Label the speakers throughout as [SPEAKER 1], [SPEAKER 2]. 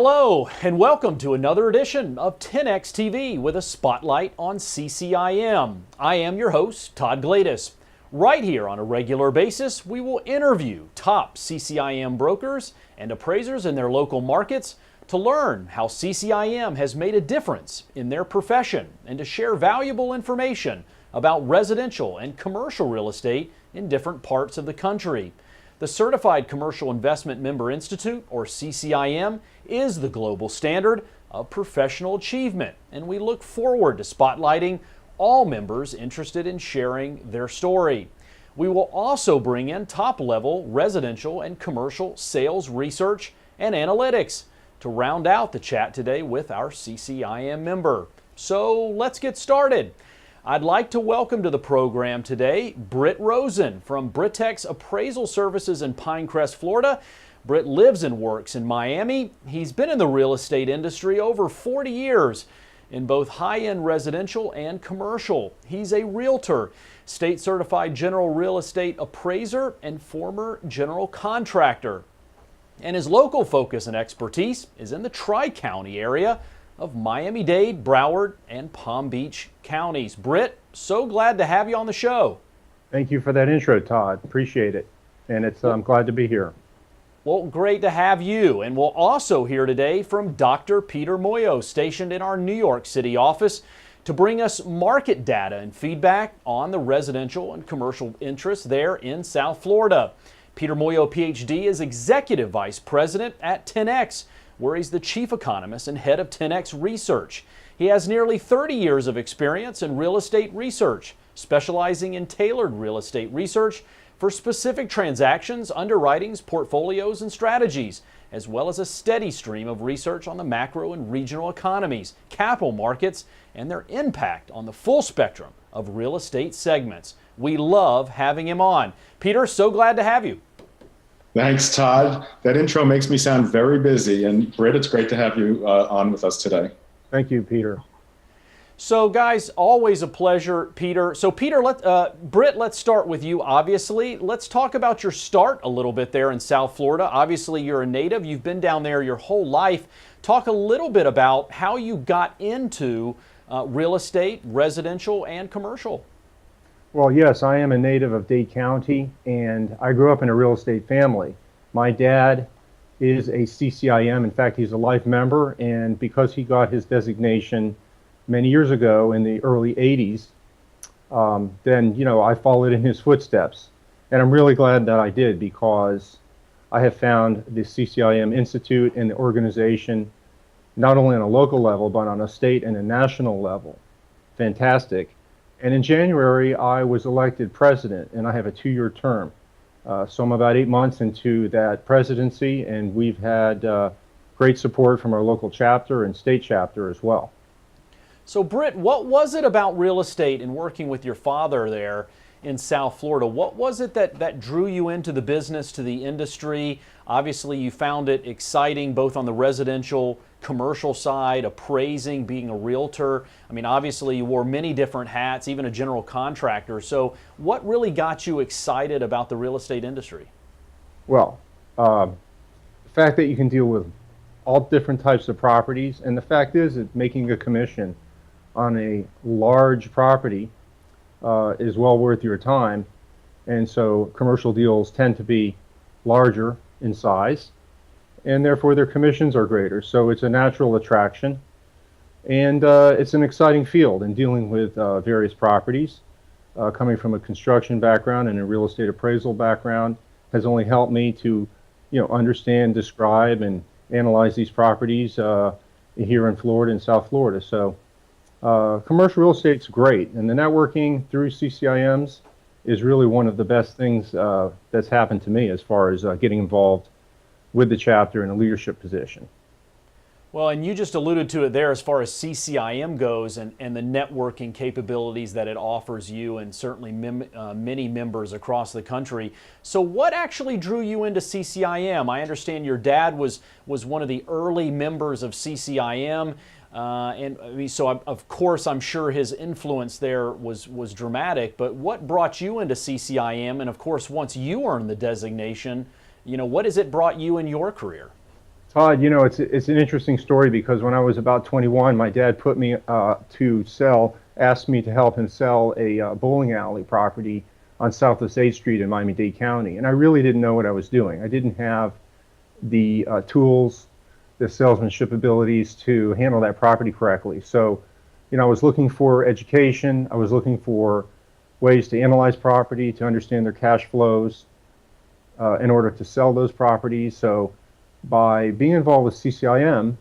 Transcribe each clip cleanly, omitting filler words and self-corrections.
[SPEAKER 1] Hello and welcome to another edition of 10X TV with a spotlight on CCIM. I am your host, Todd Gladis. Right here on a regular basis, we will interview top CCIM brokers and appraisers in their local markets to learn how CCIM has made a difference in their profession and to share valuable information about residential and commercial real estate in different parts of the country. The Certified Commercial Investment Member Institute, or CCIM, is the global standard of professional achievement, and we look forward to spotlighting all members interested in sharing their story. We will also bring in top-level residential and commercial sales research and analytics to round out the chat today with our CCIM member. So let's get started. I'd like to welcome to the program today Britt Rosen from Brittex Appraisal Services in Pinecrest, Florida. Britt lives and works in Miami. He's been in the real estate industry over 40 years in both high-end residential and commercial. He's a realtor, state-certified general real estate appraiser, and former general contractor. And his local focus and expertise is in the Tri-County area of Miami-Dade, Broward, and Palm Beach counties. Britt, so glad to have you on the show.
[SPEAKER 2] Thank you for that intro, Todd. Appreciate it. And I'm glad to be here.
[SPEAKER 1] Well, great to have you. And we'll also hear today from Dr. Peter Muoio, stationed in our New York City office, to bring us market data and feedback on the residential and commercial interests there in South Florida. Peter Muoio, PhD, is Executive Vice President at 10X, where he's the Chief Economist and Head of 10X Research. He has nearly 30 years of experience in real estate research, specializing in tailored real estate research for specific transactions, underwritings, portfolios, and strategies, as well as a steady stream of research on the macro and regional economies, capital markets, and their impact on the full spectrum of real estate segments. We love having him on. Peter, so glad to have you.
[SPEAKER 3] Thanks, Todd. That intro makes me sound very busy. And Britt, it's great to have you on with us today.
[SPEAKER 2] Thank you, Peter.
[SPEAKER 1] So guys, always a pleasure, Peter. So Peter, Britt, let's start with you, obviously. Let's talk about your start a little bit there in South Florida. Obviously, you're a native. You've been down there your whole life. Talk a little bit about how you got into real estate, residential, and commercial.
[SPEAKER 2] Well, yes, I am a native of Dade County, and I grew up in a real estate family. My dad is a CCIM. In fact, he's a life member, and because he got his designation many years ago in the early 80s, then, I followed in his footsteps. And I'm really glad that I did, because I have found the CCIM Institute and the organization, not only on a local level, but on a state and a national level, fantastic. And in January, I was elected president, and I have a 2-year term. So I'm about 8 months into that presidency, and we've had great support from our local chapter and state chapter as well.
[SPEAKER 1] So Britt, what was it about real estate and working with your father there in South Florida? What was it that drew you into the business, to the industry? Obviously, you found it exciting both on the residential, commercial side, appraising, being a realtor. I mean, obviously, you wore many different hats, even a general contractor. So what really got you excited about the real estate industry?
[SPEAKER 2] Well, the fact that you can deal with all different types of properties, and the fact is that making a commission on a large property is well worth your time. And so commercial deals tend to be larger in size, and therefore their commissions are greater. So it's a natural attraction, and it's an exciting field in dealing with various properties. Coming from a construction background and a real estate appraisal background has only helped me to understand, describe, and analyze these properties here in Florida and South Florida. So commercial real estate's great, and the networking through CCIMs is really one of the best things that's happened to me as far as getting involved with the chapter in a leadership position.
[SPEAKER 1] Well, and you just alluded to it there as far as CCIM goes and the networking capabilities that it offers you and certainly many members across the country. So what actually drew you into CCIM? I understand your dad was one of the early members of CCIM. So of course I'm sure his influence there was dramatic, but what brought you into CCIM? And of course, once you earned the designation, what has it brought you in your career?
[SPEAKER 2] Todd, it's an interesting story because when I was about 21, my dad put me asked me to help him sell a bowling alley property on Southwest 8th Street in Miami-Dade County. And I really didn't know what I was doing. I didn't have the tools, the salesmanship abilities to handle that property correctly. So, I was looking for education. I was looking for ways to analyze property, to understand their cash flows in order to sell those properties. So by being involved with CCIM,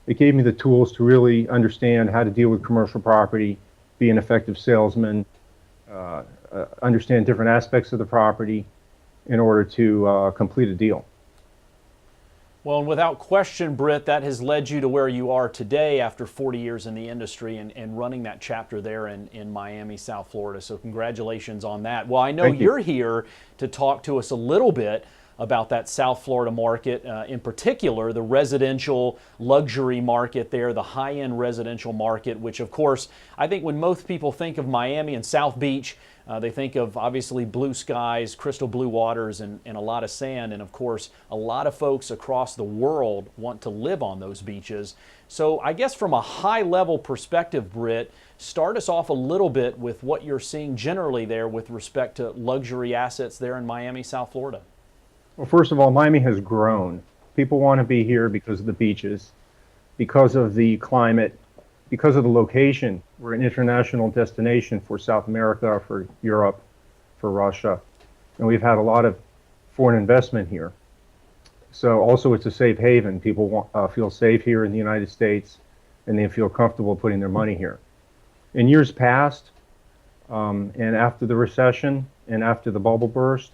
[SPEAKER 2] it gave me the tools to really understand how to deal with commercial property, be an effective salesman, understand different aspects of the property in order to complete a deal.
[SPEAKER 1] Well, and without question, Britt, that has led you to where you are today after 40 years in the industry and running that chapter there in Miami, South Florida. So congratulations on that. Well, I know you're here to talk to us a little bit about that South Florida market, in particular, the residential luxury market there, the high-end residential market, which, of course, I think when most people think of Miami and South Beach, they think of obviously blue skies, crystal blue waters, and a lot of sand. And of course, a lot of folks across the world want to live on those beaches. So I guess from a high level perspective, Britt, start us off a little bit with what you're seeing generally there with respect to luxury assets there in Miami, South Florida.
[SPEAKER 2] Well, first of all, Miami has grown. People want to be here because of the beaches, because of the climate, because of the location. We're an international destination for South America, for Europe, for Russia, and we've had a lot of foreign investment here. So also it's a safe haven. People feel safe here in the United States, and they feel comfortable putting their money here. In years past, and after the recession and after the bubble burst,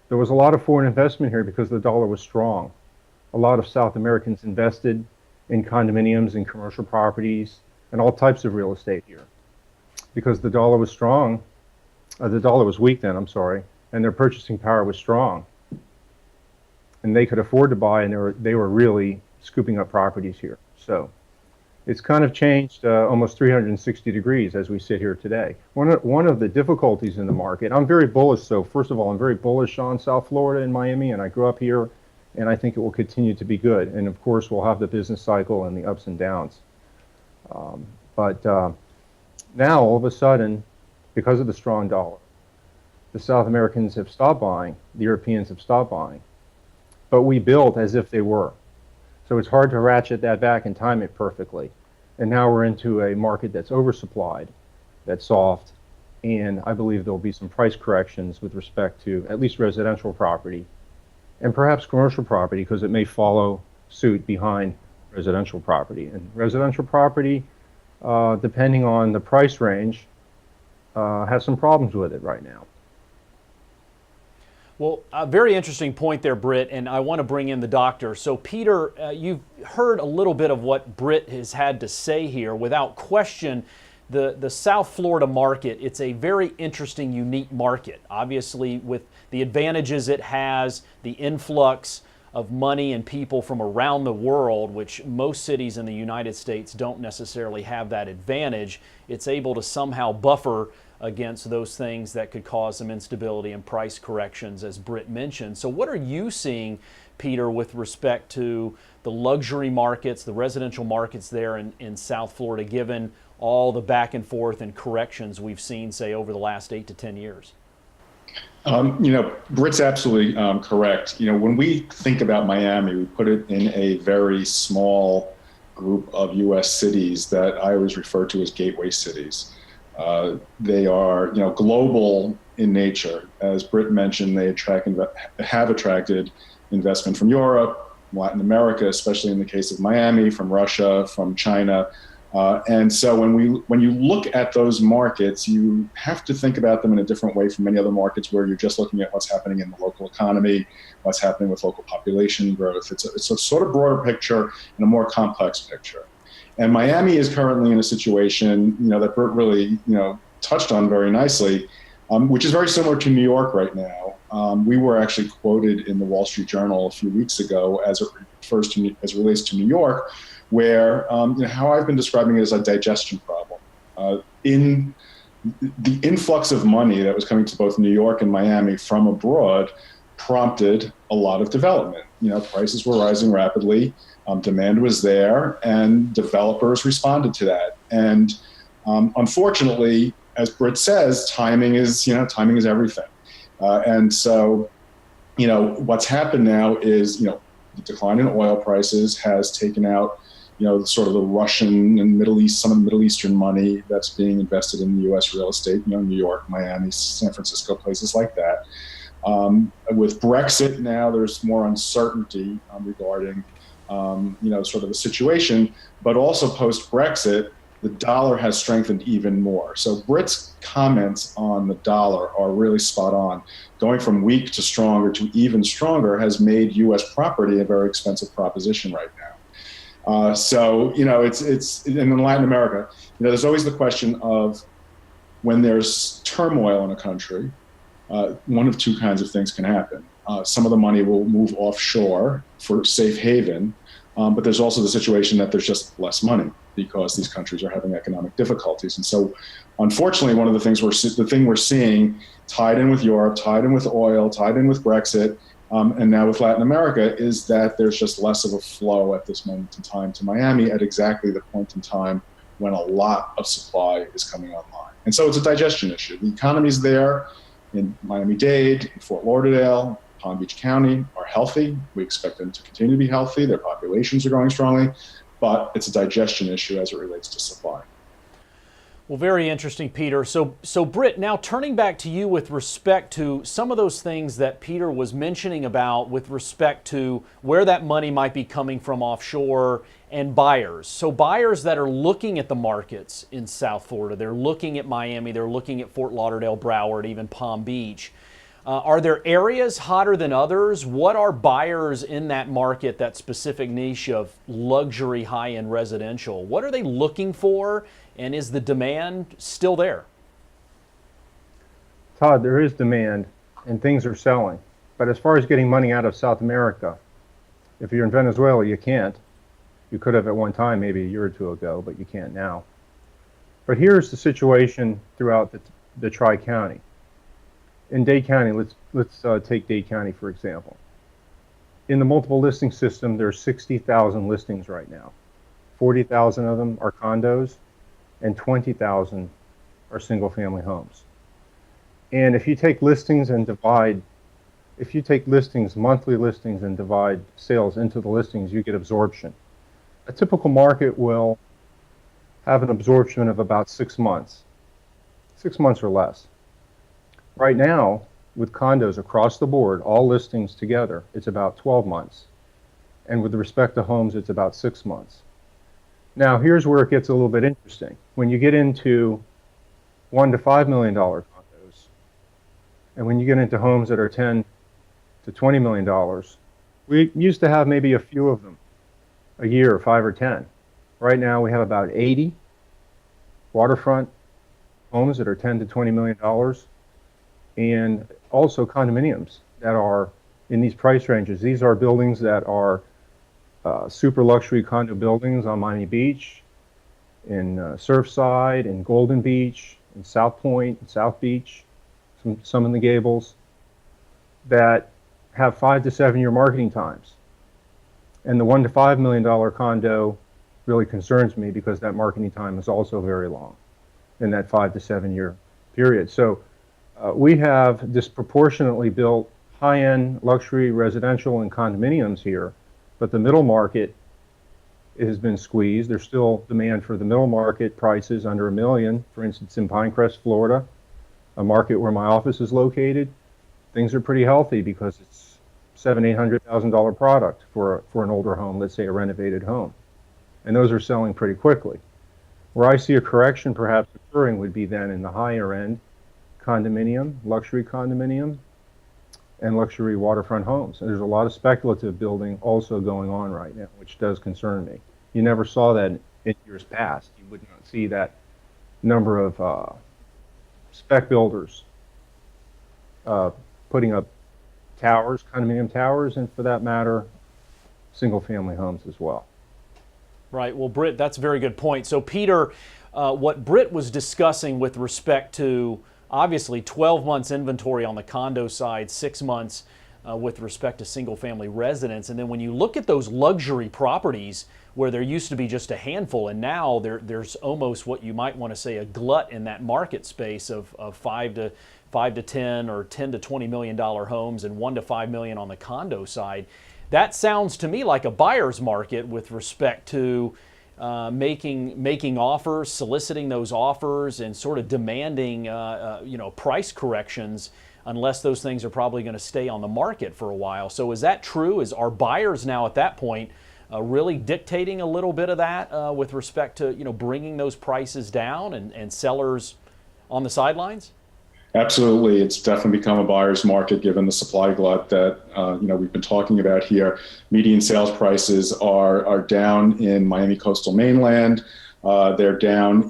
[SPEAKER 2] there was a lot of foreign investment here because the dollar was strong. A lot of South Americans invested in condominiums and commercial properties and all types of real estate here. Because the dollar was strong, the dollar was weak then, I'm sorry, and their purchasing power was strong. And they could afford to buy, and they were really scooping up properties here. So it's kind of changed almost 360 degrees as we sit here today. One of the difficulties in the market, I'm very bullish. So first of all, I'm very bullish on South Florida and Miami, and I grew up here, and I think it will continue to be good. And of course, we'll have the business cycle and the ups and downs. But now, all of a sudden, because of the strong dollar, the South Americans have stopped buying, the Europeans have stopped buying, but we built as if they were. So it's hard to ratchet that back and time it perfectly. And now we're into a market that's oversupplied, that's soft, and I believe there'll be some price corrections with respect to at least residential property and perhaps commercial property, because it may follow suit behind residential property. And residential property, depending on the price range, has some problems with it right now.
[SPEAKER 1] Well, a very interesting point there, Britt, and I want to bring in the doctor. So, Peter, you've heard a little bit of what Britt has had to say here. Without question, the South Florida market, it's a very interesting, unique market. Obviously, with the advantages it has, the influx of money and people from around the world, which most cities in the United States don't necessarily have that advantage, it's able to somehow buffer against those things that could cause some instability and price corrections, as Britt mentioned. So what are you seeing, Peter, with respect to the luxury markets, the residential markets there in South Florida, given all the back and forth and corrections we've seen, say, over the last 8 to 10 years?
[SPEAKER 3] Britt's absolutely correct. When we think about Miami, we put it in a very small group of U.S. cities that I always refer to as gateway cities. They are, global in nature. As Britt mentioned, they have attracted investment from Europe, Latin America, especially in the case of Miami, from Russia, from China. And so when you look at those markets, you have to think about them in a different way from many other markets where you're just looking at what's happening in the local economy, what's happening with local population growth. It's a sort of broader picture and a more complex picture. And Miami is currently in a situation, that Britt really, touched on very nicely, which is very similar to New York right now. We were actually quoted in the Wall Street Journal a few weeks ago as it relates to New York, where how I've been describing it as a digestion problem. In the influx of money that was coming to both New York and Miami from abroad, prompted a lot of development. Prices were rising rapidly, demand was there, and developers responded to that. And unfortunately, as Britt says, timing is everything. And so, what's happened now is, the decline in oil prices has taken out, sort of the Russian and Middle East, some of the Middle Eastern money that's being invested in the U.S. real estate, New York, Miami, San Francisco, places like that. With Brexit now, there's more uncertainty regarding, sort of the situation, but also post-Brexit, the dollar has strengthened even more. So Britt's comments on the dollar are really spot on. Going from weak to stronger to even stronger has made U.S. property a very expensive proposition right now. So it's in Latin America, there's always the question of when there's turmoil in a country, one of two kinds of things can happen. Some of the money will move offshore for safe haven, but there's also the situation that there's just less money because these countries are having economic difficulties. And so, unfortunately, one of the things we're seeing, tied in with Europe, tied in with oil, tied in with Brexit, and now with Latin America, is that there's just less of a flow at this moment in time to Miami at exactly the point in time when a lot of supply is coming online. And so it's a digestion issue. The economy's there in Miami-Dade, in Fort Lauderdale, Palm Beach County are healthy. We expect them to continue to be healthy. Their populations are growing strongly, but it's a digestion issue as it relates to supply.
[SPEAKER 1] Well, very interesting, Peter. So Britt, now turning back to you with respect to some of those things that Peter was mentioning about with respect to where that money might be coming from offshore and buyers. So buyers that are looking at the markets in South Florida, they're looking at Miami, they're looking at Fort Lauderdale, Broward, even Palm Beach. Are there areas hotter than others? What are buyers in that market, that specific niche of luxury high-end residential? What are they looking for, and is the demand still there?
[SPEAKER 2] Todd, there is demand and things are selling. But as far as getting money out of South America, if you're in Venezuela, you can't. You could have at one time, maybe a year or two ago, but you can't now. But here's the situation throughout the Tri-County. In Dade County, let's take Dade County for example. In the multiple listing system, there are 60,000 listings right now. 40,000 of them are condos, and 20,000 are single-family homes. And if you take listings, monthly listings, and divide sales into the listings, you get absorption. A typical market will have an absorption of about 6 months, 6 months or less. Right now, with condos across the board, all listings together, it's about 12 months. And with respect to homes, it's about 6 months. Now, here's where it gets a little bit interesting. When you get into $1 to $5 million condos, and when you get into homes that are $10 to $20 million, we used to have maybe a few of them a year, 5 or 10. Right now, we have about 80 waterfront homes that are $10 to $20 million. And also condominiums that are in these price ranges. These are buildings that are super luxury condo buildings on Miami Beach, in Surfside, in Golden Beach, in South Point, in South Beach, some in the Gables, that have 5 to 7 year marketing times. And the $1 to $5 million condo really concerns me because that marketing time is also very long in that 5 to 7 year period. So we have disproportionately built high-end luxury residential and condominiums here, but the middle market has been squeezed. There's still demand for the middle market prices under $1 million. For instance, in Pinecrest, Florida, a market where my office is located, things are pretty healthy because it's $700,000-800,000 product for an older home, let's say a renovated home. And those are selling pretty quickly. Where I see a correction perhaps occurring would be then in the higher end condominium, luxury condominium, and luxury waterfront homes. And there's a lot of speculative building also going on right now, which does concern me. You never saw that in years past. You would not see that number of spec builders putting up towers, condominium towers, and for that matter, single-family homes as well.
[SPEAKER 1] Right. Well, Britt, that's a very good point. So, Peter, what Britt was discussing with respect to obviously 12 months inventory on the condo side, 6 months with respect to single family residence. And then when you look at those luxury properties where there used to be just a handful, and now there's almost what you might want to say a glut in that market space of 5 to 10 or 10 to 20 million dollar homes and 1 to 5 million on the condo side. That sounds to me like a buyer's market with respect to making offers, soliciting those offers, and sort of demanding price corrections, unless those things are probably going to stay on the market for a while. So is that true? Are buyers now at that point really dictating a little bit of that with respect to bringing those prices down, and sellers on the sidelines?
[SPEAKER 3] Absolutely. It's definitely become a buyer's market given the supply glut that we've been talking about here. Median sales prices are down in Miami coastal mainland. They're down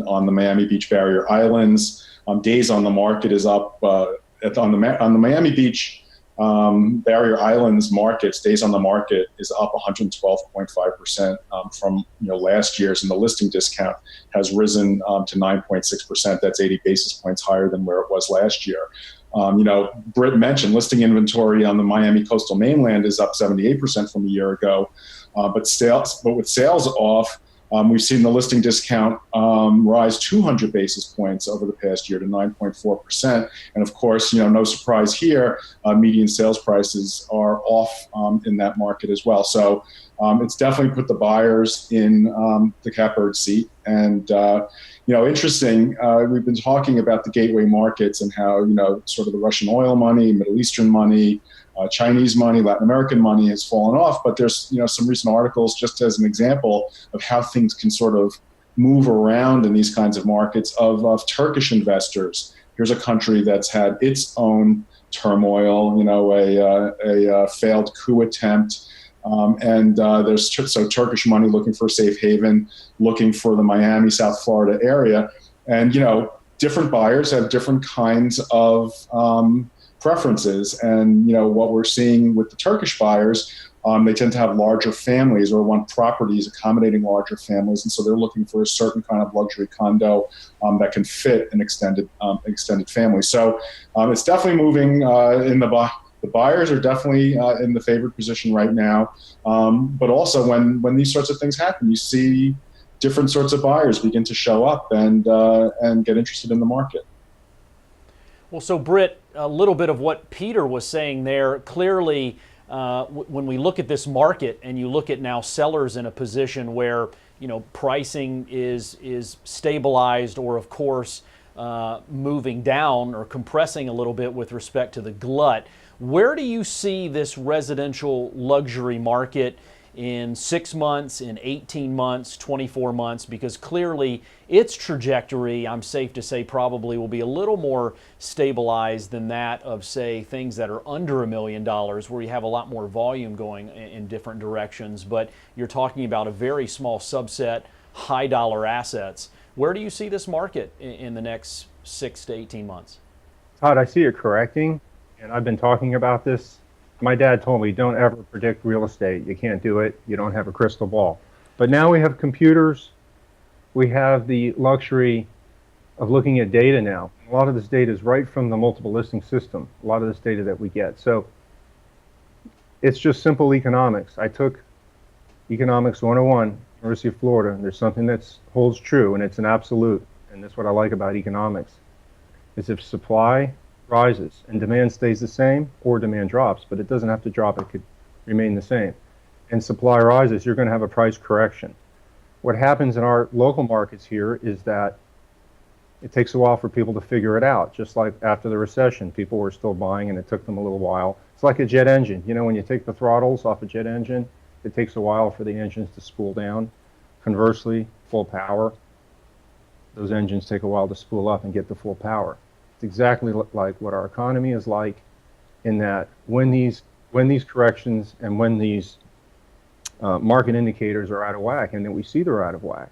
[SPEAKER 3] on the Miami Beach barrier islands. Days on the market is up on the Miami Beach barrier islands markets. Days on the market is up 112.5% from last year's, and the listing discount has risen to 9.6%. That's 80 basis points higher than where it was last year. Britt mentioned listing inventory on the Miami coastal mainland is up 78% from a year ago, but with sales off, we've seen the listing discount rise 200 basis points over the past year to 9.4%. And of course, no surprise here, median sales prices are off in that market as well. So it's definitely put the buyers in the catbird seat. And interesting, we've been talking about the gateway markets and how sort of the Russian oil money, Middle Eastern money, Chinese money, Latin American money has fallen off, but there's some recent articles just as an example of how things can sort of move around in these kinds of markets of Turkish investors. Here's a country that's had its own turmoil, a failed coup attempt, and there's Turkish money looking for a safe haven, looking for the Miami, South Florida area, and different buyers have different kinds of preferences. And what we're seeing with the Turkish buyers, they tend to have larger families or want properties accommodating larger families, and so they're looking for a certain kind of luxury condo that can fit an extended family. So it's definitely moving in the buyers are definitely in the favored position right now. But also when these sorts of things happen, you see different sorts of buyers begin to show up and get interested in the market.
[SPEAKER 1] Well, so Britt, a little bit of what Peter was saying there, clearly when we look at this market and you look at now sellers in a position where pricing is stabilized or of course moving down or compressing a little bit with respect to the glut, where do you see this residential luxury market in 6 months, in 18 months, 24 months? Because clearly its trajectory, I'm safe to say, probably will be a little more stabilized than that of, say, things that are under $1 million, where you have a lot more volume going in different directions. But you're talking about a very small subset, high dollar assets. Where do you see this market in the next 6 to 18 months?
[SPEAKER 2] Todd, I see it correcting, and I've been talking about this. My dad told me, don't ever predict real estate. You can't do it. You don't have a crystal ball. But now we have computers. We have the luxury of looking at data now. A lot of this data is right from the multiple listing system, a lot of this data that we get. So it's just simple economics. I took Economics 101, University of Florida, and there's something that holds true, and it's an absolute. And that's what I like about economics, is if supply rises and demand stays the same, or demand drops, but it doesn't have to drop, it could remain the same, and supply rises, you're going to have a price correction. What happens in our local markets here is that it takes a while for people to figure it out. Just like after the recession, people were still buying and it took them a little while. It's like a jet engine. When you take the throttles off a jet engine, it takes a while for the engines to spool down. Conversely, full power, those engines take a while to spool up and get to full power. It's exactly like what our economy is like, in that when these corrections and when these market indicators are out of whack, and then we see they're out of whack,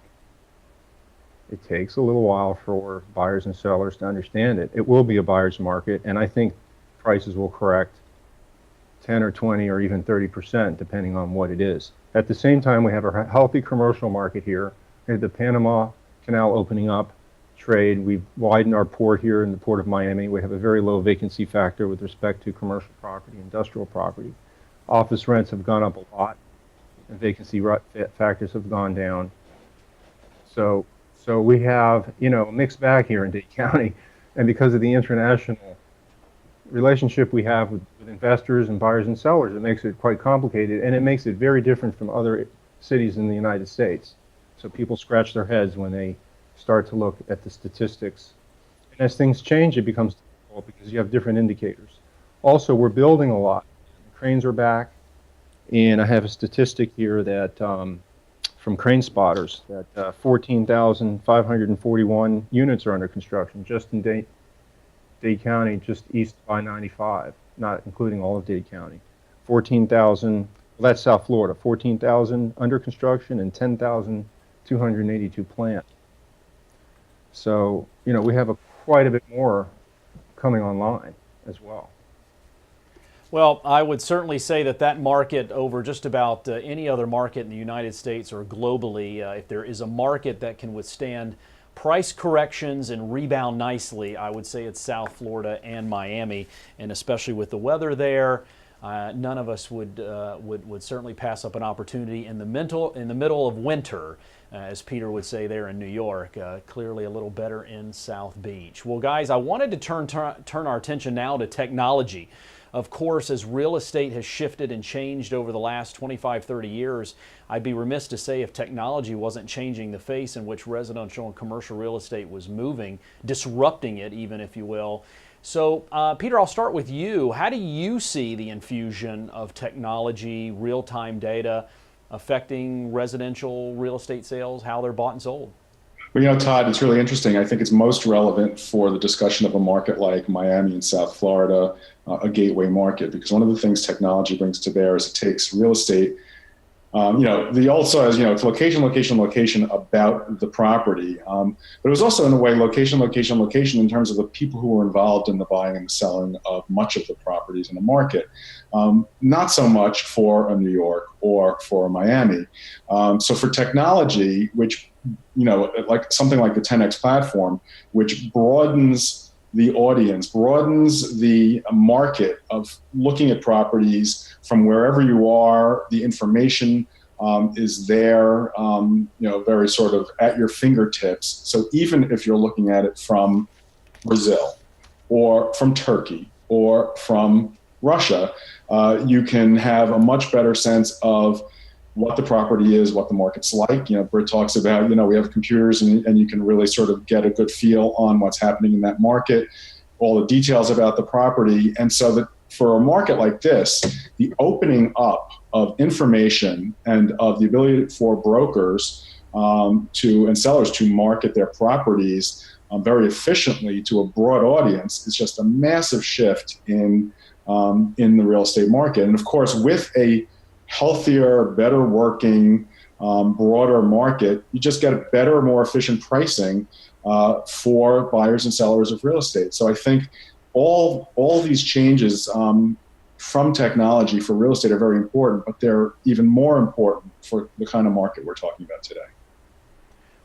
[SPEAKER 2] it takes a little while for buyers and sellers to understand it. It will be a buyer's market, and I think prices will correct 10 or 20 or even 30%, depending on what it is. At the same time, we have a healthy commercial market here. We have the Panama Canal opening up. trade. We've widened our port here in the Port of Miami. We have a very low vacancy factor with respect to commercial property, industrial property. Office rents have gone up a lot, and vacancy factors have gone down. So we have, a mixed bag here in Dade County, and because of the international relationship we have with investors and buyers and sellers, it makes it quite complicated, and it makes it very different from other cities in the United States. So people scratch their heads when they start to look at the statistics. And as things change, it becomes difficult because you have different indicators. Also, we're building a lot. Cranes are back, and I have a statistic here that from Crane Spotters that 14,541 units are under construction just in Dade County, just east by 95, not including all of Dade County. 14,000, well, that's South Florida, 14,000 under construction and 10,282 planned. So, we have quite a bit more coming online as well.
[SPEAKER 1] Well, I would certainly say that market over just about any other market in the United States or globally, if there is a market that can withstand price corrections and rebound nicely, I would say it's South Florida and Miami, and especially with the weather there, none of us would certainly pass up an opportunity in the middle of winter, as Peter would say there in New York. Clearly a little better in South Beach. Well, guys, I wanted to turn our attention now to technology. Of course, as real estate has shifted and changed over the last 25, 30 years, I'd be remiss to say if technology wasn't changing the face in which residential and commercial real estate was moving, disrupting it even, if you will. So, Peter, I'll start with you. How do you see the infusion of technology, real-time data, affecting residential real estate sales, how they're bought and sold?
[SPEAKER 3] Well, Todd, it's really interesting. I think it's most relevant for the discussion of a market like Miami and South Florida, a gateway market, because one of the things technology brings to bear is it takes real estate. The old saw is, it's location, location, location about the property. But it was also in a way location, location, location in terms of the people who were involved in the buying and the selling of much of the properties in the market. Not so much for a New York or for Miami. So for technology, which like something like the 10X platform, which broadens the audience, broadens the market of looking at properties from wherever you are. The information is there, very sort of at your fingertips. So even if you're looking at it from Brazil or from Turkey or from Russia, you can have a much better sense of what the property is, what the market's like. Britt talks about, we have computers and you can really sort of get a good feel on what's happening in that market, all the details about the property. And so that for a market like this, the opening up of information and of the ability for brokers and sellers to market their properties very efficiently to a broad audience is just a massive shift in the real estate market. And of course, with a healthier, better working, broader market, you just get a better, more efficient pricing for buyers and sellers of real estate. So I think all these changes from technology for real estate are very important, but they're even more important for the kind of market we're talking about today.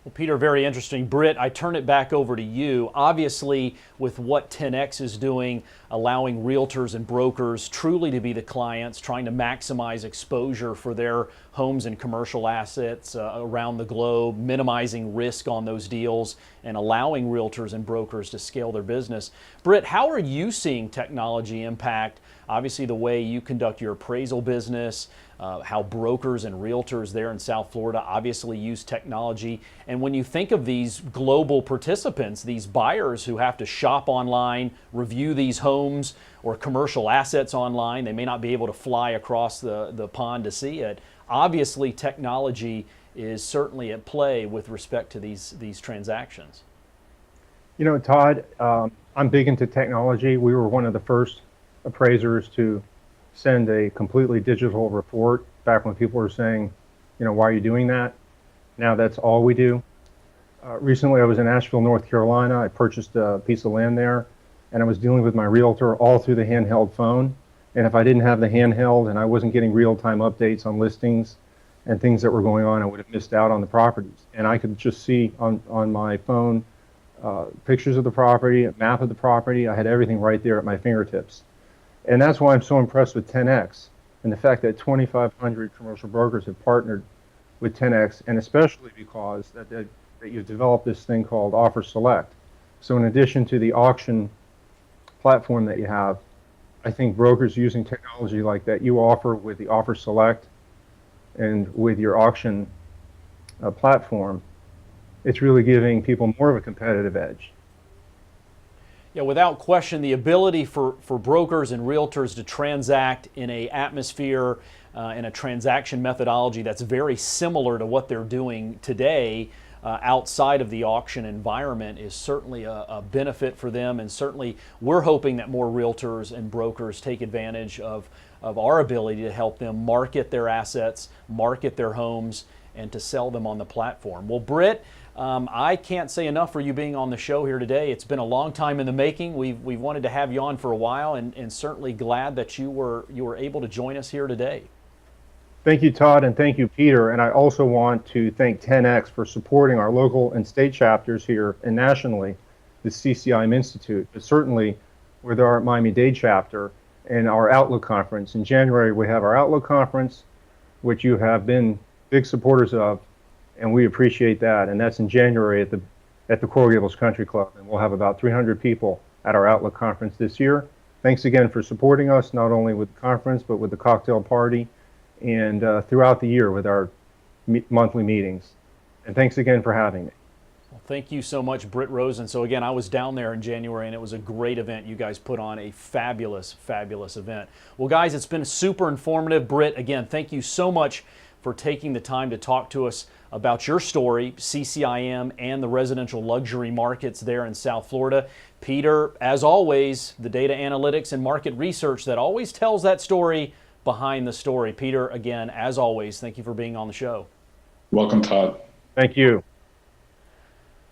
[SPEAKER 1] Well, Peter, very interesting. Britt, I turn it back over to you. Obviously, with what 10X is doing, allowing realtors and brokers truly to be the clients, trying to maximize exposure for their homes and commercial assets around the globe, minimizing risk on those deals, and allowing realtors and brokers to scale their business. Britt, how are you seeing technology impact, obviously, the way you conduct your appraisal business, how brokers and realtors there in South Florida obviously use technology? And when you think of these global participants, these buyers who have to shop online, review these homes or commercial assets online, they may not be able to fly across the pond to see it. Obviously, technology is certainly at play with respect to these transactions.
[SPEAKER 2] Todd, I'm big into technology. We were one of the first appraisers to send a completely digital report back when people were saying, why are you doing that? Now that's all we do. Recently I was in Asheville, North Carolina. I purchased a piece of land there, and I was dealing with my realtor all through the handheld phone. And if I didn't have the handheld and I wasn't getting real-time updates on listings and things that were going on, I would have missed out on the properties. And I could just see on my phone pictures of the property, a map of the property. I had everything right there at my fingertips. And that's why I'm so impressed with 10X and the fact that 2,500 commercial brokers have partnered with 10X, and especially because that you've developed this thing called Offer Select. So in addition to the auction platform that you have, I think brokers using technology like that you offer with the Offer Select and with your auction platform, it's really giving people more of a competitive edge.
[SPEAKER 1] Yeah, without question, the ability for brokers and realtors to transact in a atmosphere in a transaction methodology that's very similar to what they're doing today outside of the auction environment is certainly a benefit for them, and certainly we're hoping that more realtors and brokers take advantage of our ability to help them market their assets, market their homes, and to sell them on the platform. Well, Britt, I can't say enough for you being on the show here today. It's been a long time in the making. We've wanted to have you on for a while, and certainly glad that you were able to join us here today.
[SPEAKER 2] Thank you, Todd, and thank you, Peter. And I also want to thank 10X for supporting our local and state chapters here and nationally, the CCIM Institute, but certainly with our Miami-Dade chapter and our Outlook Conference. In January, we have our Outlook Conference, which you have been big supporters of, and we appreciate that. And that's in January at the Coral Gables Country Club, and we'll have about 300 people at our Outlook Conference this year. Thanks again for supporting us, not only with the conference, but with the cocktail party and throughout the year with our monthly meetings. And thanks again for having me.
[SPEAKER 1] Well, thank you so much, Britt Rosen. So again, I was down there in January, and it was a great event. You guys put on a fabulous, fabulous event. Well, guys, it's been super informative. Britt, again, thank you so much for taking the time to talk to us about your story, CCIM, and the residential luxury markets there in South Florida. Peter, as always, the data analytics and market research that always tells that story behind the story. Peter, again, as always, thank you for being on the show.
[SPEAKER 3] Welcome, Todd.
[SPEAKER 2] Thank you.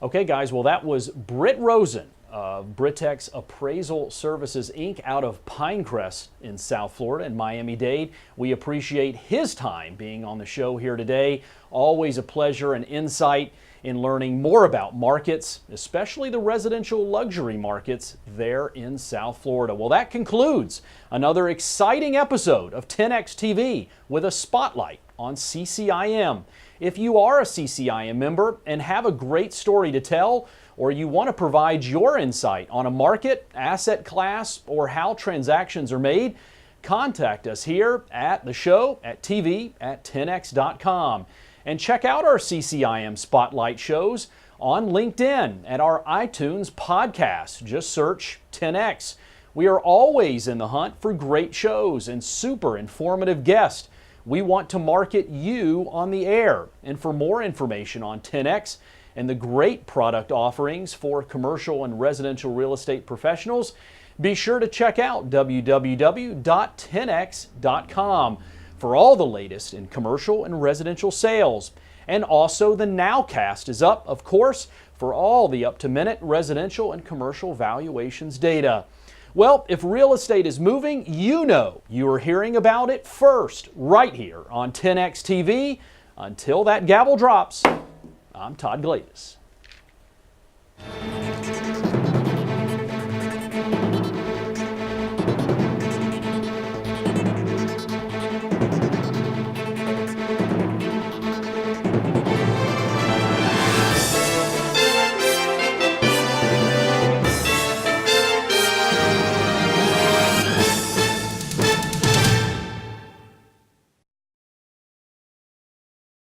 [SPEAKER 1] Okay, guys, well, that was Britt Rosen of Brittex Appraisal Services, Inc. out of Pinecrest in South Florida and Miami-Dade. We appreciate his time being on the show here today. Always a pleasure and insight in learning more about markets, especially the residential luxury markets there in South Florida. Well, that concludes another exciting episode of 10X TV with a spotlight on CCIM. If you are a CCIM member and have a great story to tell, or you want to provide your insight on a market, asset class, or how transactions are made, contact us here at the show at tv@10x.com. And check out our CCIM Spotlight shows on LinkedIn and our iTunes podcast. Just search 10X. We are always in the hunt for great shows and super informative guests. We want to market you on the air. And for more information on 10X and the great product offerings for commercial and residential real estate professionals, be sure to check out www.10x.com for all the latest in commercial and residential sales. And also the Nowcast is up, of course, for all the up-to-minute residential and commercial valuations data. Well, if real estate is moving, you know you are hearing about it first, right here on 10X TV. Until that gavel drops, I'm Todd Gladis.